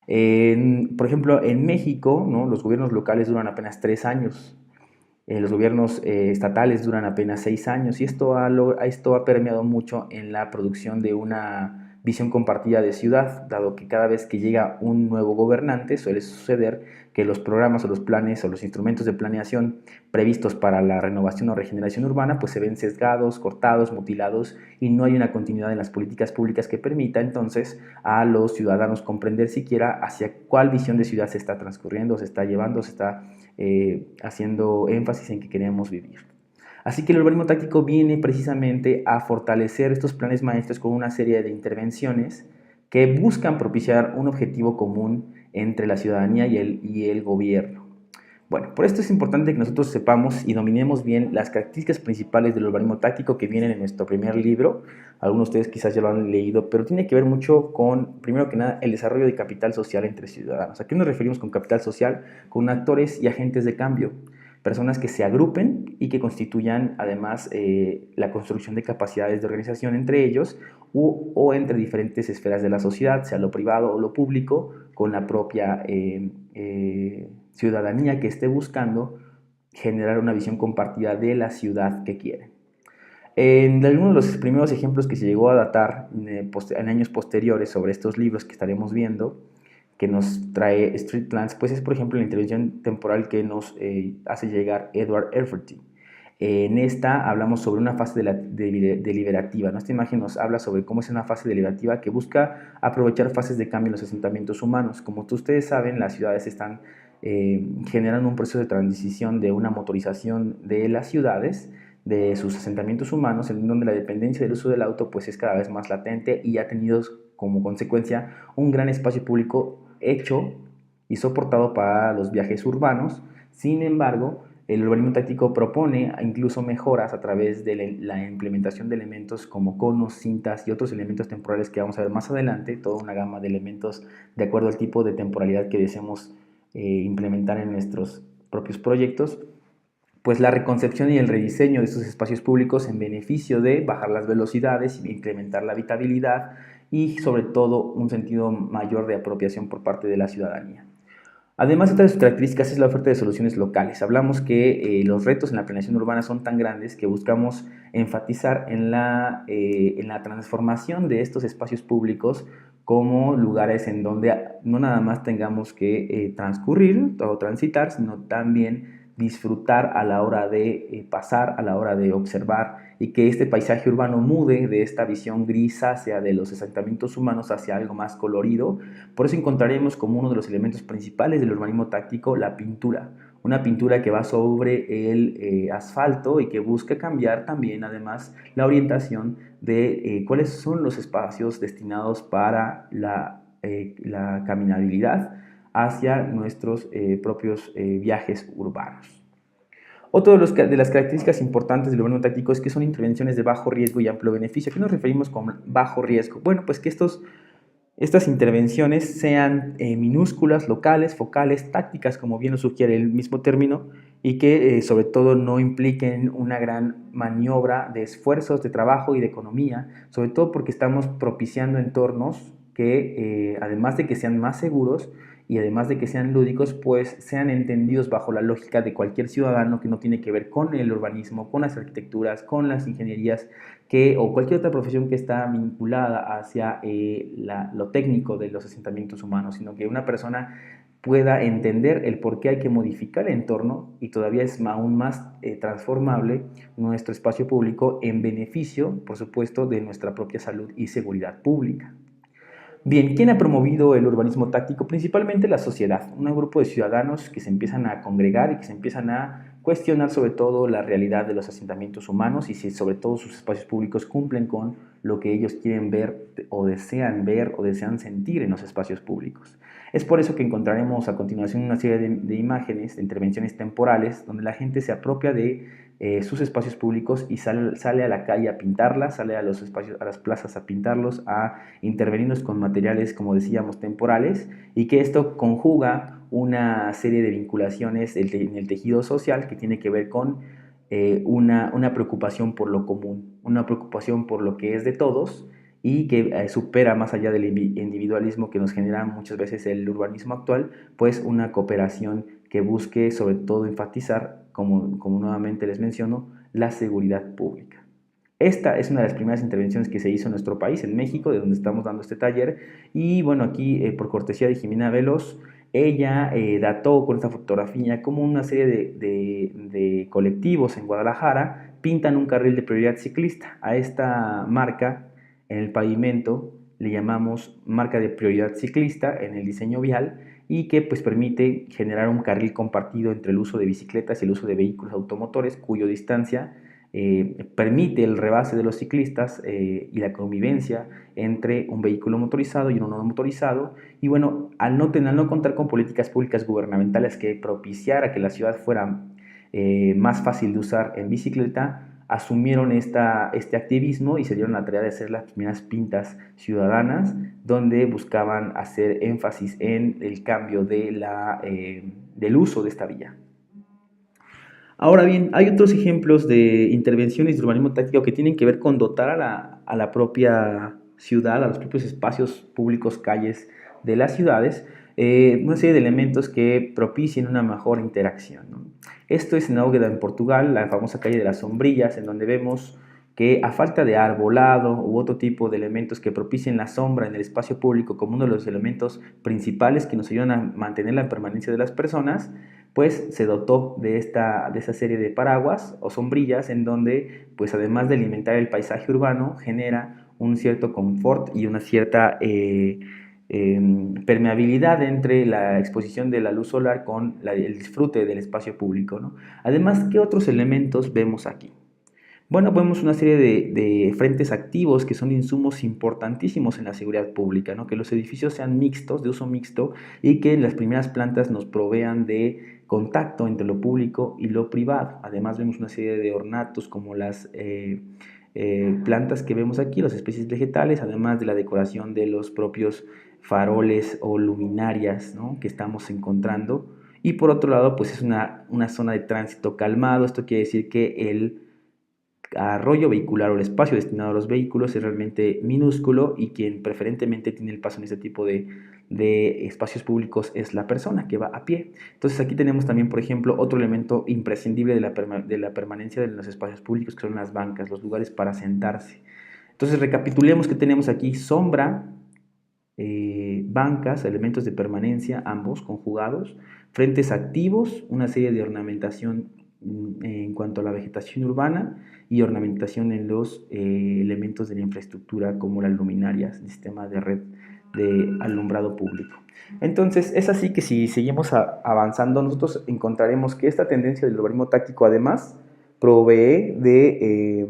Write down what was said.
Por ejemplo, en México, ¿no? Los gobiernos locales duran apenas 3 años. Los gobiernos estatales duran apenas 6 años y esto ha permeado mucho en la producción de una visión compartida de ciudad, dado que cada vez que llega un nuevo gobernante suele suceder que los programas o los planes o los instrumentos de planeación previstos para la renovación o regeneración urbana pues se ven sesgados, cortados, mutilados y no hay una continuidad en las políticas públicas que permita entonces a los ciudadanos comprender siquiera hacia cuál visión de ciudad se está transcurriendo, se está llevando, se está haciendo énfasis en que queremos vivir. Así que el urbanismo táctico viene precisamente a fortalecer estos planes maestros con una serie de intervenciones que buscan propiciar un objetivo común entre la ciudadanía y el gobierno. Bueno, por esto es importante que nosotros sepamos y dominemos bien las características principales del urbanismo táctico que vienen en nuestro primer libro. Algunos de ustedes quizás ya lo han leído, pero tiene que ver mucho con, primero que nada, el desarrollo de capital social entre ciudadanos. ¿A qué nos referimos con capital social? Con actores y agentes de cambio, personas que se agrupen y que constituyan además la construcción de capacidades de organización entre ellos o entre diferentes esferas de la sociedad, sea lo privado o lo público, con la propia ciudadanía que esté buscando generar una visión compartida de la ciudad que quiere. En algunos de los primeros ejemplos que se llegó a datar en años posteriores sobre estos libros que estaremos viendo, que nos trae Street Plans, pues es por ejemplo la intervención temporal que nos hace llegar Edward Elverty. En esta hablamos sobre una fase deliberativa. Esta imagen nos habla sobre cómo es una fase deliberativa que busca aprovechar fases de cambio en los asentamientos humanos. Como ustedes saben, las ciudades están generando un proceso de transición de una motorización de las ciudades, de sus asentamientos humanos, en donde la dependencia del uso del auto pues, es cada vez más latente y ha tenido como consecuencia un gran espacio público hecho y soportado para los viajes urbanos. Sin embargo, el urbanismo táctico propone incluso mejoras a través de la implementación de elementos como conos, cintas y otros elementos temporales que vamos a ver más adelante, toda una gama de elementos de acuerdo al tipo de temporalidad que deseemos implementar en nuestros propios proyectos, pues la reconcepción y el rediseño de estos espacios públicos en beneficio de bajar las velocidades, incrementar la habitabilidad y sobre todo un sentido mayor de apropiación por parte de la ciudadanía. Además, otra de sus características es la oferta de soluciones locales. Hablamos que los retos en la planeación urbana son tan grandes que buscamos enfatizar en la transformación de estos espacios públicos como lugares en donde no nada más tengamos que transcurrir o transitar, sino también disfrutar a la hora de pasar, a la hora de observar y que este paisaje urbano mude de esta visión grisácea de los asentamientos humanos hacia algo más colorido. Por eso encontraremos como uno de los elementos principales del urbanismo táctico la pintura, una pintura que va sobre el asfalto y que busca cambiar también además la orientación de cuáles son los espacios destinados para la caminabilidad hacia nuestros propios viajes urbanos. Otra de las características importantes del urbanismo táctico es que son intervenciones de bajo riesgo y amplio beneficio. ¿A qué nos referimos con bajo riesgo? Bueno, pues que estas intervenciones sean minúsculas, locales, focales, tácticas, como bien lo sugiere el mismo término, y que sobre todo no impliquen una gran maniobra de esfuerzos, de trabajo y de economía, sobre todo porque estamos propiciando entornos que además de que sean más seguros y además de que sean lúdicos, pues sean entendidos bajo la lógica de cualquier ciudadano que no tiene que ver con el urbanismo, con las arquitecturas, con las ingenierías, o cualquier otra profesión que está vinculada hacia lo técnico de los asentamientos humanos, sino que una persona pueda entender el por qué hay que modificar el entorno y todavía es aún más transformable nuestro espacio público en beneficio, por supuesto, de nuestra propia salud y seguridad pública. Bien, ¿quién ha promovido el urbanismo táctico? Principalmente la sociedad, un grupo de ciudadanos que se empiezan a congregar y que se empiezan a cuestionar sobre todo la realidad de los asentamientos humanos y si sobre todo sus espacios públicos cumplen con lo que ellos quieren ver o desean sentir en los espacios públicos. Es por eso que encontraremos a continuación una serie de imágenes, de intervenciones temporales, donde la gente se apropia de sus espacios públicos y sale a la calle a pintarlas, sale a los espacios, a las plazas a pintarlos, a intervenirnos con materiales, como decíamos, temporales, y que esto conjuga una serie de vinculaciones en el tejido social que tiene que ver con una preocupación por lo común, una preocupación por lo que es de todos y que supera más allá del individualismo que nos genera muchas veces el urbanismo actual, pues una cooperación que busque sobre todo enfatizar, como nuevamente les menciono, la seguridad pública. Esta es una de las primeras intervenciones que se hizo en nuestro país, en México, de donde estamos dando este taller. Y bueno, aquí por cortesía de Jimena Veloz, ella dató con esta fotografía como una serie de colectivos en Guadalajara pintan un carril de prioridad ciclista. A esta marca en el pavimento le llamamos marca de prioridad ciclista en el diseño vial, y que pues permite generar un carril compartido entre el uso de bicicletas y el uso de vehículos automotores, cuya distancia permite el rebase de los ciclistas y la convivencia entre un vehículo motorizado y uno no motorizado. Y bueno, al no contar con políticas públicas gubernamentales que propiciara que la ciudad fuera más fácil de usar en bicicleta, asumieron este activismo y se dieron la tarea de hacer las primeras pintas ciudadanas, donde buscaban hacer énfasis en el cambio del uso de esta vía. Ahora bien, hay otros ejemplos de intervenciones de urbanismo táctico que tienen que ver con dotar a la propia ciudad, a los propios espacios públicos, calles de las ciudades, una serie de elementos que propicien una mejor interacción, ¿no? Esto es en Águeda, en Portugal, la famosa calle de las sombrillas, en donde vemos que a falta de arbolado u otro tipo de elementos que propicien la sombra en el espacio público como uno de los elementos principales que nos ayudan a mantener la permanencia de las personas, pues se dotó de esa serie de paraguas o sombrillas en donde, pues además de alimentar el paisaje urbano, genera un cierto confort y una cierta permeabilidad entre la exposición de la luz solar con el disfrute del espacio público, ¿no? Además, ¿qué otros elementos vemos aquí? Bueno, vemos una serie de frentes activos que son insumos importantísimos en la seguridad pública, ¿no? Que los edificios sean mixtos, de uso mixto, y que las primeras plantas nos provean de contacto entre lo público y lo privado. Además vemos una serie de ornatos como las plantas que vemos aquí, las especies vegetales, además de la decoración de los propios faroles o luminarias, ¿no?, que estamos encontrando. Y por otro lado, pues es una zona de tránsito calmado. Esto quiere decir que el arroyo vehicular o el espacio destinado a los vehículos es realmente minúsculo, y quien preferentemente tiene el paso en este tipo de espacios públicos es la persona que va a pie. Entonces aquí tenemos también, por ejemplo, otro elemento imprescindible de la permanencia de los espacios públicos, que son las bancas, los lugares para sentarse. Entonces recapitulemos que tenemos aquí: sombra, bancas, elementos de permanencia, ambos conjugados, frentes activos, una serie de ornamentación en cuanto a la vegetación urbana, y ornamentación en los elementos de la infraestructura como las luminarias, el sistema de red de alumbrado público. Entonces es así que si seguimos avanzando, nosotros encontraremos que esta tendencia del urbanismo táctico además provee de